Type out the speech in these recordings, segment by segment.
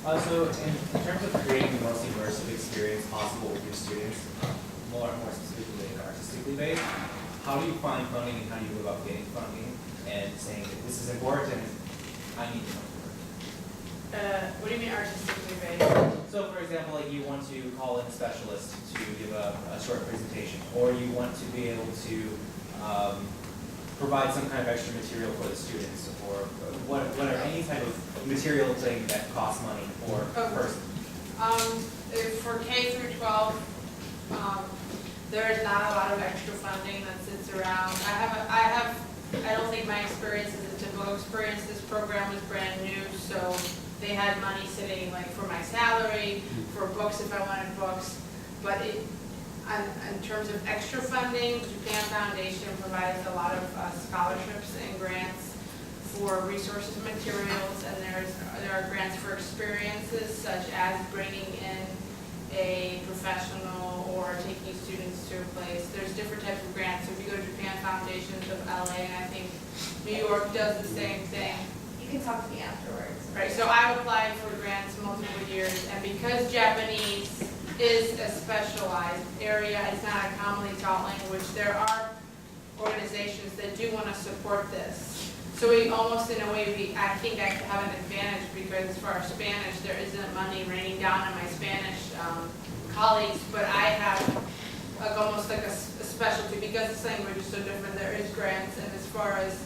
So in terms of creating the most immersive experience possible with your students, more specifically and artistically based, how do you find funding and how do you go about getting funding and saying that this is important, I need to come to work? What do you mean artistically based? So for example, like you want to call in a specialist to give a short presentation, or you want to be able to provide some kind of extra material for the students, or whatever, any type of material thing that costs money for a person. For K through 12, there is not a lot of extra funding that sits around. I don't think my experience is a typical experience. This program was brand new, so they had money sitting like for my salary, for books if I wanted books. But in terms of extra funding, Japan Foundation provides a lot of scholarships and grants for resources and materials, and there are grants for experiences such as bringing in a professional or taking students to a place. There's different types of grants. So if you go to Japan Foundations of LA, and I think New York does the same thing. You can talk to me afterwards. Right, so I've applied for grants multiple years, and because Japanese is a specialized area, it's not a commonly taught language, there are organizations that do want to support this. So we almost, in a way, I think I have an advantage because for our Spanish, there isn't money raining down on my Spanish colleagues, but I have almost like a specialty because this language is so different. There is grants, and as far as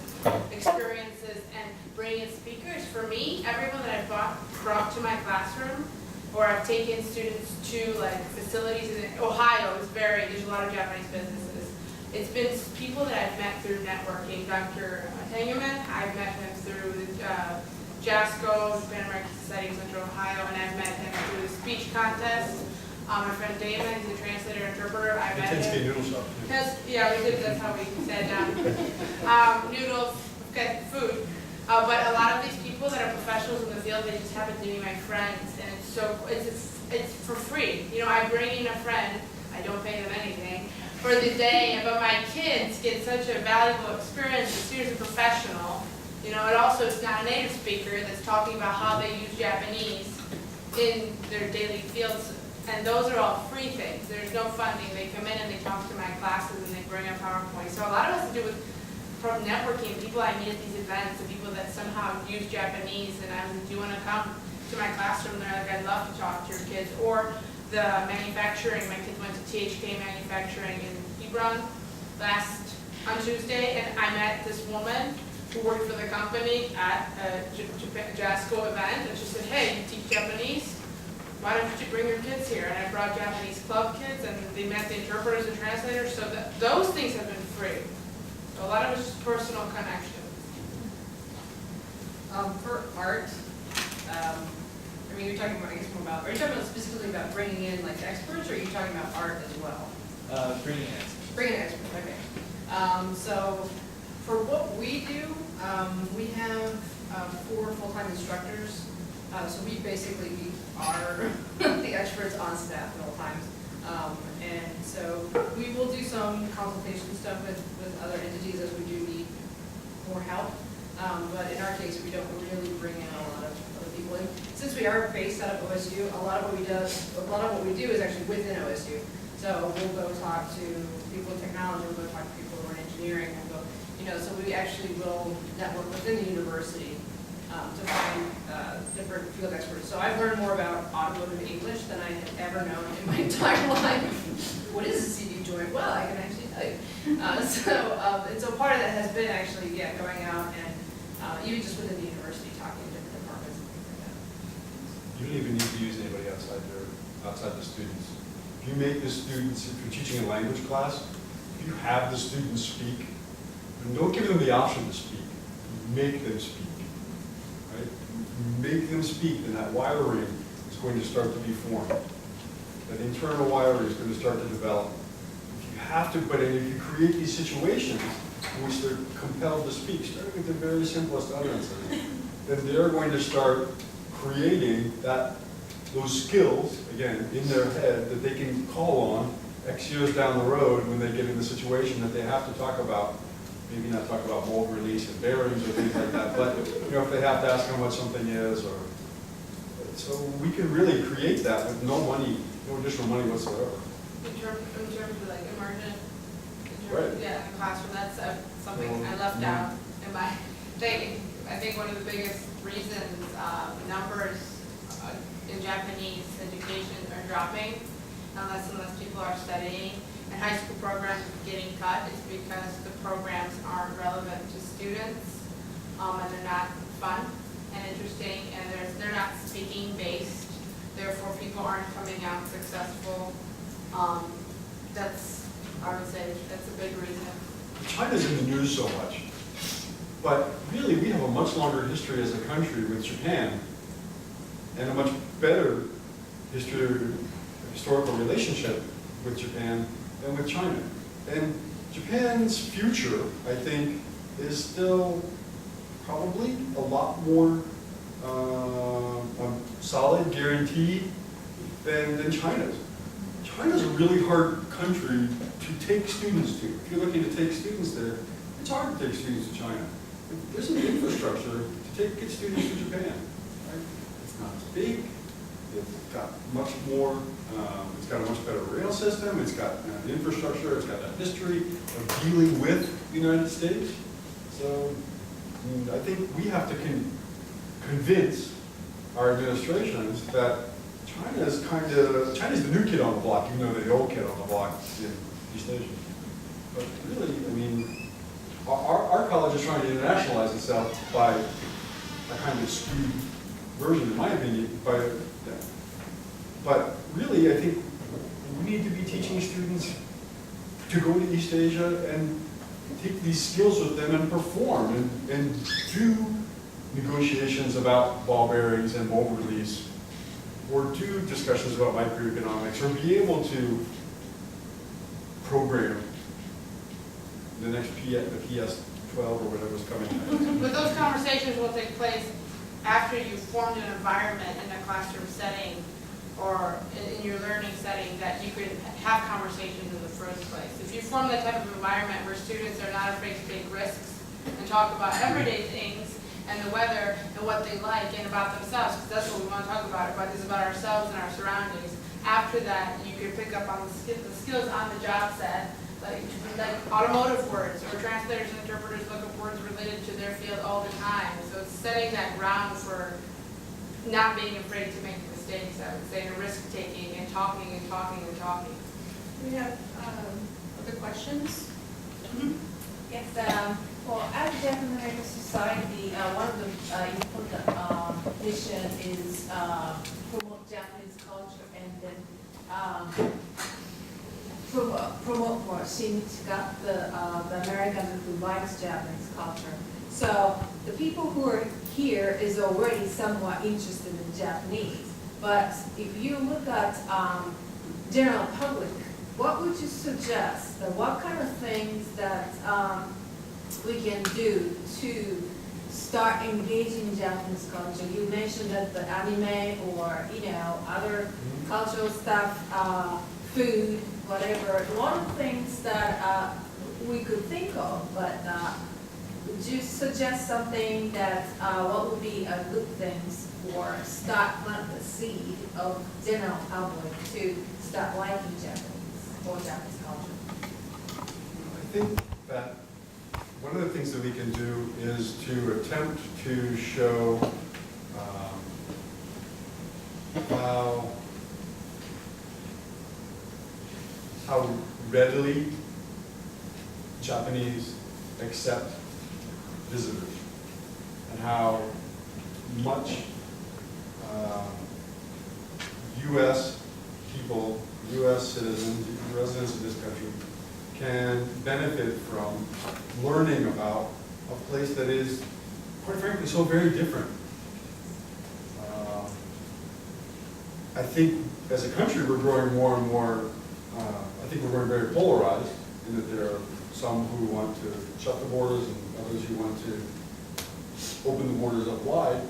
experiences and bringing in speakers, for me, everyone that I've brought to my classroom, or I've taken students to like facilities in Ohio, there's a lot of Japanese businesses. It's been people that I've met through networking. Dr. Tangerman, I've met him through JASCO, Japan American Society of Central Ohio, and I've met him through the speech contest. My friend Damon, he's a translator interpreter. I met him. Noodle shop. Yeah, we did. That's how we sat down. Noodles, okay, food. But a lot of these people that are professionals in the field, they just happen to be my friends, and it's for free. You know, I bring in a friend. I don't pay them anything for the day, but my kids get such a valuable experience. The student's a professional. You know, it also is not a native speaker that's talking about how they use Japanese in their daily fields. And those are all free things. There's no funding. They come in and they talk to my classes and they bring a PowerPoint. So a lot of it has to do with from networking, people I meet at these events, the people that somehow use Japanese, and I'm like, do you want to come to my classroom? They're like, I'd love to talk to your kids. Or the manufacturing, my kids went to THK Manufacturing in Hebron on Tuesday, and I met this woman who worked for the company at a JASCO event, and she said, hey, you teach Japanese? Why don't you bring your kids here? And I brought Japanese club kids, and they met the interpreters and translators, so those things have been free. So a lot of it's just personal connection. For art, I mean, you're talking about, I guess, more about, are you talking about specifically about bringing in like experts, or are you talking about art as well? Bringing in experts. Bringing in experts, okay. So for what we do, we have 4 full-time instructors. So we basically are the experts on staff at all times. And so we will do some consultation stuff with other entities as we do need more help. But in our case, we don't really bring in a lot of other people. And since we are based out of OSU, a lot of what we do is actually within OSU. So we'll go talk to people in technology, we'll go talk to people who are in engineering, we'll go, so we actually will network within the university to find different field experts. So I've learned more about automotive English than I had ever known in my entire life. What is a CV joint? Well, I can actually tell you. And so part of that has been actually, going out and even just within the university, talking to different departments and things like that. You don't even need to use anybody outside the students. If you make the students, if you're teaching a language class, if you have the students speak, and don't give them the option to speak, make them speak. Right? Make them speak, and that wiring is going to start to be formed. That internal wiring is going to start to develop. If you have to, but if you create these situations in which they're compelled to speak, starting with the very simplest utterances, then they're going to start creating those skills, again, in their head that they can call on X years down the road when they get in the situation that they have to talk about. Maybe not talk about mold release and bearings or things like that, but if they have to ask how much something is, or So we can really create that with no money, no additional money whatsoever. In terms of like immersion, Right. yeah, in the classroom, that's something I Well, left yeah. out in my thing. I think one of the biggest reasons numbers in Japanese education are dropping, unless people are studying, and high school programs are getting cut, is because the programs aren't relevant to students, and they're not fun and interesting, and they're not speaking based, therefore people aren't coming out successful. That's, I would say, that's a big reason. China's in the news so much, but really we have a much longer history as a country with Japan and a much better historical relationship with Japan than with China. And Japan's future, I think, is still probably a lot more solid, guaranteed than China's. China's a really hard country to take students to. If you're looking to take students there, it's hard to take students to China. There's an infrastructure to get students to Japan. Right? It's not as big. It's got much more. It's got a much better rail system. It's got an infrastructure. It's got a history of dealing with the United States. So I think we have to convince our administrations that China's the new kid on the block, even though they're the old kid on the block in East Asia. But really, I mean, our college is trying to internationalize itself by a kind of skewed version, in my opinion. But really, I think we need to be teaching students to go to East Asia and take these skills with them and perform and do negotiations about ball bearings and mold release, or do discussions about microeconomics, or be able to program the next PS12 or whatever's coming next. But those conversations will take place after you've formed an environment in a classroom setting or in your learning setting that you could have conversations in the first place. If you form that type of environment where students are not afraid to take risks and talk about everyday things and the weather and what they like and about themselves, because that's what we want to talk about is about ourselves and our surroundings. After that, you could pick up on the skills on the job set, like automotive words, or translators and interpreters look up words related to their field all the time. So it's setting that ground for not being afraid to make mistakes, I would say, and risk-taking and talking and talking and talking. We have other questions? Yes, well, as a Japanese American society, one of the important mission is promote Japanese culture and then promote more Shinchika, the American who likes Japanese culture. So the people who are here is already somewhat interested in Japanese. But if you look at general public, what would you suggest? What kind of things that we can do to start engaging Japanese culture? You mentioned that the anime or other cultural stuff, food, whatever. A lot of things that we could think of, but would you suggest something that what would be a good things for plant the seed of general public to start liking Japanese or Japanese culture? I think that one of the things that we can do is to attempt to show how readily Japanese accept visitors, and how much U.S. people, U.S. citizens, residents of this country can benefit from learning about a place that is, quite frankly, so very different. I think as a country we're growing more and more, I think we're growing very polarized in that there are some who want to shut the borders and others who want to open the borders up wide.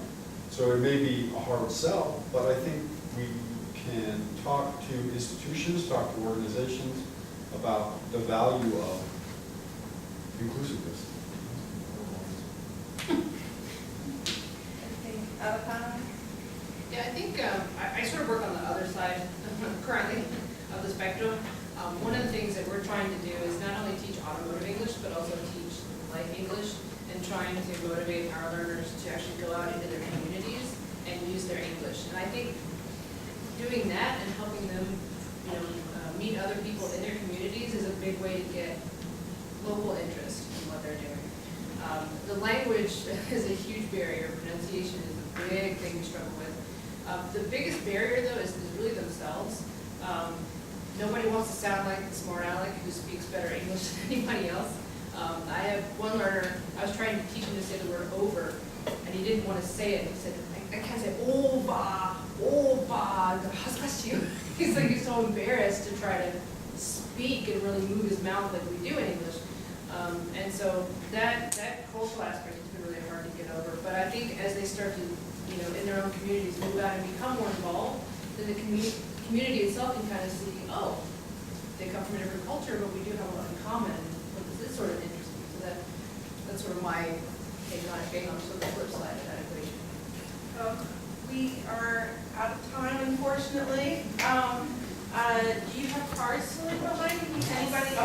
So it may be a hard sell, but I think we can talk to institutions, talk to organizations about the value of inclusiveness. Anything other comments? Yeah, I think entirely of the spectrum. One of the things that we're trying to do is not only teach automotive English, but also teach life English, and trying to motivate our learners to actually go out into their communities and use their English. And I think doing that and helping them, meet other people in their communities is a big way to get local interest in what they're doing. The language is a huge barrier. Pronunciation is a big thing we struggle with. The biggest barrier, though, is really themselves. Nobody wants to sound like the smart aleck who speaks better English than anybody else. I have one learner, I was trying to teach him to say the word over, and he didn't want to say it. He said, I can't say over, hazukashiu. He's like, he's so embarrassed to try to speak and really move his mouth like we do in English. And so that cultural aspect has been really hard to get over. But I think as they start to, in their own communities, move out and become more involved, then the community itself can kind of see, oh, they come from a different culture, but we do have a lot in common. This is sort of interesting. So that's sort of my take on it, being on sort of the flip side of that equation. We are out of time, unfortunately. Do you have cards to leave behind? Anybody?